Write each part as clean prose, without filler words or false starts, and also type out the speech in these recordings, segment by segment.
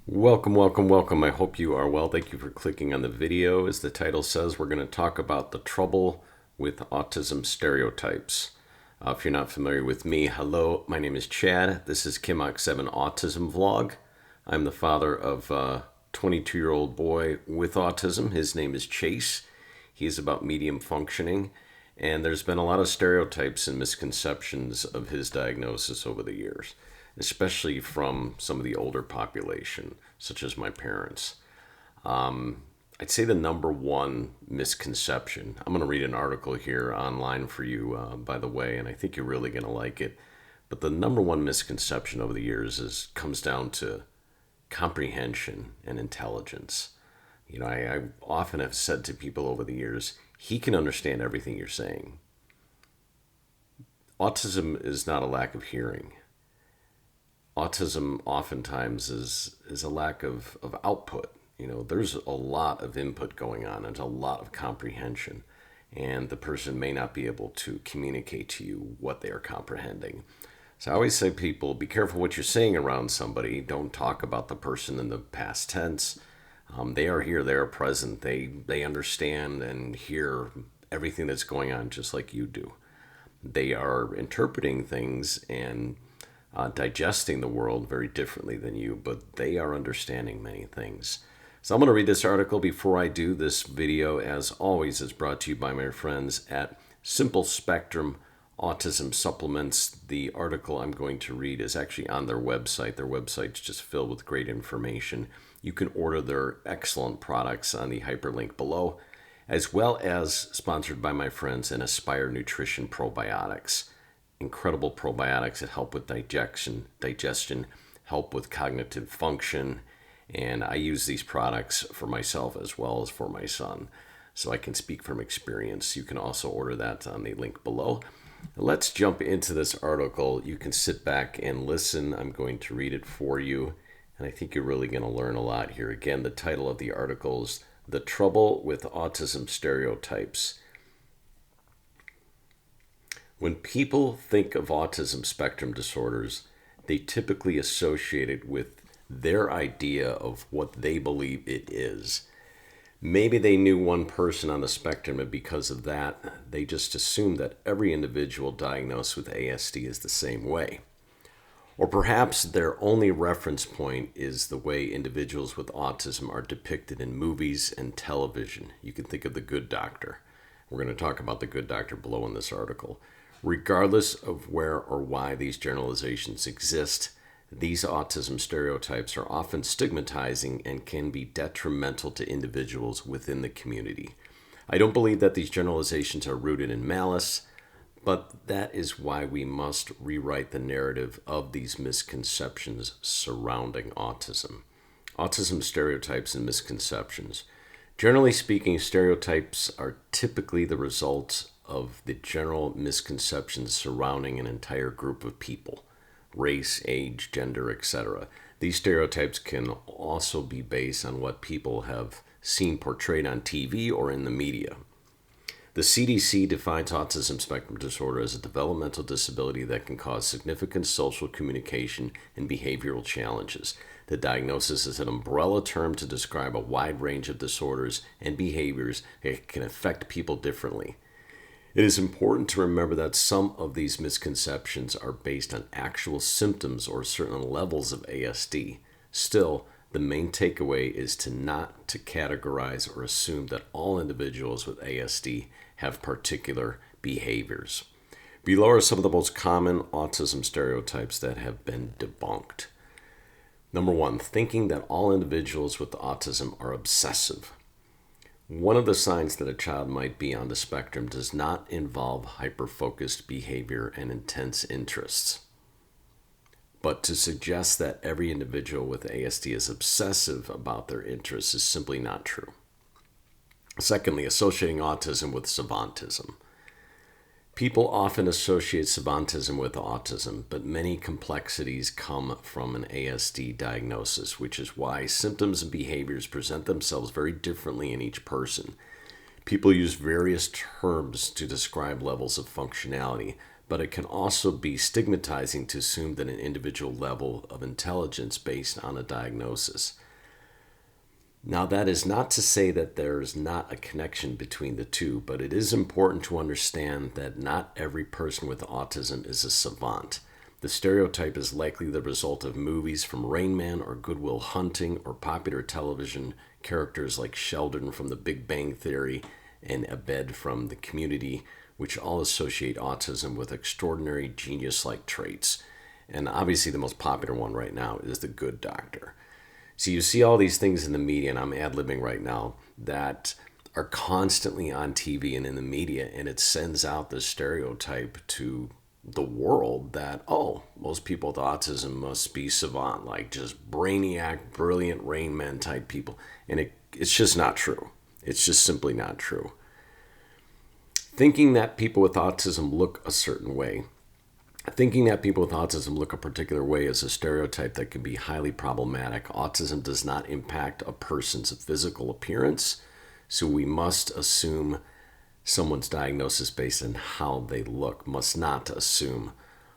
Welcome, welcome, welcome. I hope you are well. Thank you for clicking on the video. As the title says, we're going to talk about the trouble with autism stereotypes. If you're not familiar with me, hello, my name is Chad. This is Kimok7 Autism Vlog. I'm the father of a 22-year-old boy with autism. His name is Chase. He's about medium functioning. And there's been a lot of stereotypes and misconceptions of his diagnosis over the years, especially from some of the older population, such as my parents. I'd say the number one misconception, I'm going to read an article here online for you, by the way, and I think you're really going to like it. But the number one misconception over the years comes down to comprehension and intelligence. I often have said to people over the years, he can understand everything you're saying. Autism is not a lack of hearing. Autism oftentimes is a lack of output. There's a lot of input going on and a lot of comprehension, and the person may not be able to communicate to you what they are comprehending. So I always say to people, be careful what you're saying around somebody. Don't talk about the person in the past tense. They are here, they are present, they understand and hear everything that's going on just like you do. They are interpreting things and digesting the world very differently than you, but they are understanding many things. So I'm going to read this article. Before I do, this video, as always, is brought to you by my friends at Simple Spectrum Autism Supplements. The article I'm going to read is actually on their website. Their website's just filled with great information. You can order their excellent products on the hyperlink below, as well as sponsored by my friends in Aspire Nutrition Probiotics. Incredible probiotics that help with digestion, help with cognitive function, and I use these products for myself as well as for my son, so I can speak from experience. You can also order that on the link below. Let's jump into this article. You can sit back and listen. I'm going to read it for you, and I think you're really going to learn a lot here. Again, the title of the article is The Trouble with Autism Stereotypes. When people think of autism spectrum disorders, they typically associate it with their idea of what they believe it is. Maybe they knew one person on the spectrum, and because of that, they just assume that every individual diagnosed with ASD is the same way. Or perhaps their only reference point is the way individuals with autism are depicted in movies and television. You can think of The Good Doctor. We're going to talk about The Good Doctor below in this article. Regardless of where or why these generalizations exist, these autism stereotypes are often stigmatizing and can be detrimental to individuals within the community. I don't believe that these generalizations are rooted in malice, but that is why we must rewrite the narrative of these misconceptions surrounding autism. Autism stereotypes and misconceptions. Generally speaking, stereotypes are typically the results of the general misconceptions surrounding an entire group of people, race, age, gender, etc. These stereotypes can also be based on what people have seen portrayed on TV or in the media. The CDC defines autism spectrum disorder as a developmental disability that can cause significant social communication and behavioral challenges. The diagnosis is an umbrella term to describe a wide range of disorders and behaviors that can affect people differently. It is important to remember that some of these misconceptions are based on actual symptoms or certain levels of ASD. Still, the main takeaway is not to categorize or assume that all individuals with ASD have particular behaviors. Below are some of the most common autism stereotypes that have been debunked. Number one, thinking that all individuals with autism are obsessive. One of the signs that a child might be on the spectrum does not involve hyper-focused behavior and intense interests. But to suggest that every individual with ASD is obsessive about their interests is simply not true. Secondly, associating autism with savantism. People often associate savantism with autism, but many complexities come from an ASD diagnosis, which is why symptoms and behaviors present themselves very differently in each person. People use various terms to describe levels of functionality, but it can also be stigmatizing to assume that an individual level of intelligence based on a diagnosis. Now, that is not to say that there is not a connection between the two, but it is important to understand that not every person with autism is a savant. The stereotype is likely the result of movies from Rain Man or Good Will Hunting or popular television characters like Sheldon from The Big Bang Theory and Abed from The Community, which all associate autism with extraordinary genius-like traits. And obviously the most popular one right now is The Good Doctor. So you see all these things in the media, and I'm ad-libbing right now, that are constantly on TV and in the media, and it sends out this stereotype to the world that, oh, most people with autism must be savant, like just brainiac, brilliant Rain Man type people. And it's just not true. It's just simply not true. Thinking that people with autism look a certain way, thinking that people with autism look a particular way is a stereotype that can be highly problematic. Autism does not impact a person's physical appearance, so we must assume someone's diagnosis based on how they look, must not assume,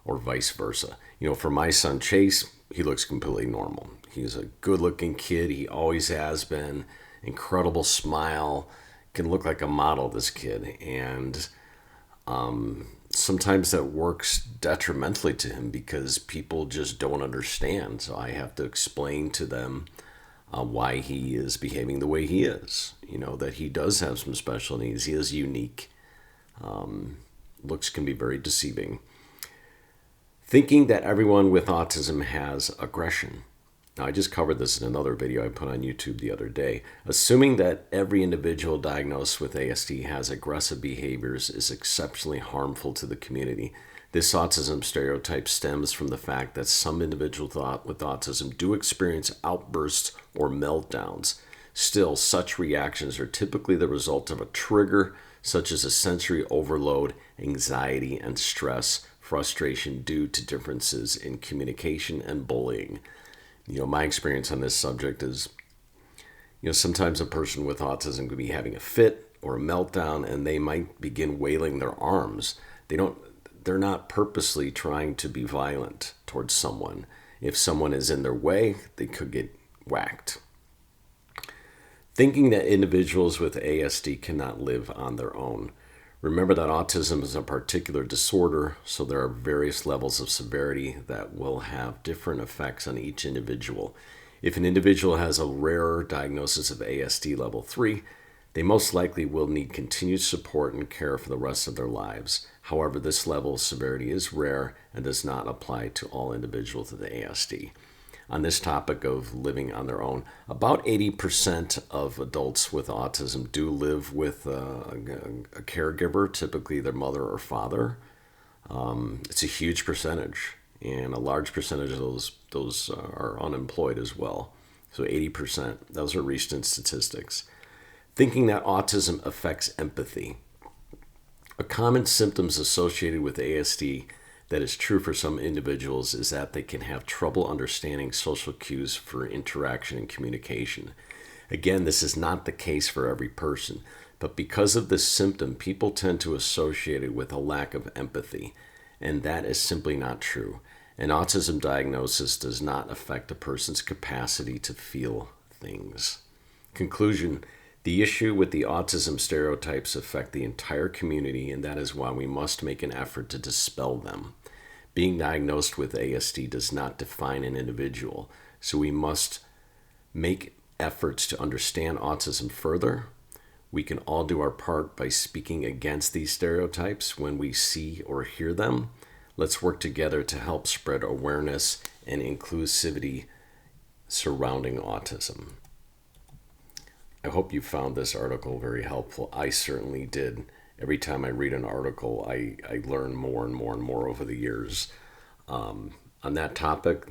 or vice versa. You know, for my son Chase, he looks completely normal. He's a good-looking kid. He always has been. Incredible smile. Can look like a model, this kid. And sometimes that works detrimentally to him because people just don't understand. So I have to explain to them why he is behaving the way he is. You know, that he does have some special needs. He is unique. Looks can be very deceiving. Thinking that everyone with autism has aggression. Now, I just covered this in another video I put on YouTube the other day. Assuming that every individual diagnosed with ASD has aggressive behaviors is exceptionally harmful to the community. This autism stereotype stems from the fact that some individuals with autism do experience outbursts or meltdowns. Still, such reactions are typically the result of a trigger, such as a sensory overload, anxiety, and stress, frustration due to differences in communication and bullying. You know, my experience on this subject is, you know, sometimes a person with autism could be having a fit or a meltdown and they might begin wailing their arms. They're not purposely trying to be violent towards someone. If someone is in their way, they could get whacked. Thinking that individuals with ASD cannot live on their own. Remember that autism is a particular disorder, so there are various levels of severity that will have different effects on each individual. If an individual has a rarer diagnosis of ASD level 3, they most likely will need continued support and care for the rest of their lives. However, this level of severity is rare and does not apply to all individuals with ASD. On this topic of living on their own, about 80% of adults with autism do live with a caregiver, typically their mother or father. It's a huge percentage, and a large percentage of those are unemployed as well. So 80%, those are recent statistics. Thinking that autism affects empathy. A common symptom associated with ASD that is true for some individuals is that they can have trouble understanding social cues for interaction and communication. Again, this is not the case for every person, but because of this symptom, people tend to associate it with a lack of empathy, and that is simply not true. An autism diagnosis does not affect a person's capacity to feel things. Conclusion: the issue with the autism stereotypes affect the entire community, and that is why we must make an effort to dispel them. Being diagnosed with ASD does not define an individual, so we must make efforts to understand autism further. We can all do our part by speaking against these stereotypes when we see or hear them. Let's work together to help spread awareness and inclusivity surrounding autism. I hope you found this article very helpful. I certainly did. Every time I read an article, I learn more and more and more over the years. On that topic,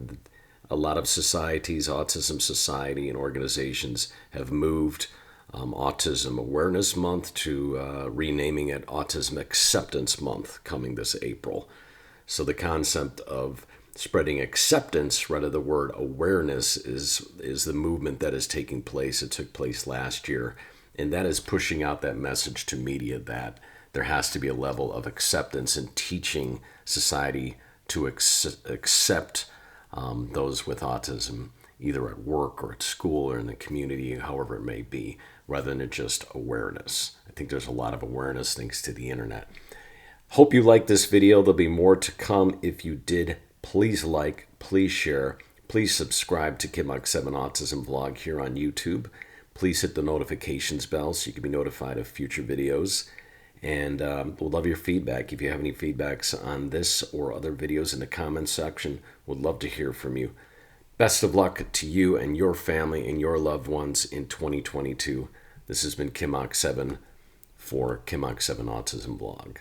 a lot of societies, Autism Society and organizations have moved Autism Awareness Month to renaming it Autism Acceptance Month coming this April. So the concept of spreading acceptance rather than the word awareness is the movement that is taking place. It took place last year, and that is pushing out that message to media that there has to be a level of acceptance in teaching society to accept those with autism, either at work or at school or in the community, however it may be, rather than just awareness. I think there's a lot of awareness thanks to the internet. Hope you liked this video. There'll be more to come. If you did, please like, please share, please subscribe to KidMock7 Autism Vlog here on YouTube. Please hit the notifications bell so you can be notified of future videos. And we'll love your feedback. If you have any feedbacks on this or other videos in the comments section, we'd love to hear from you. Best of luck to you and your family and your loved ones in 2022. This has been KidMock7 for KidMock7 Autism Vlog.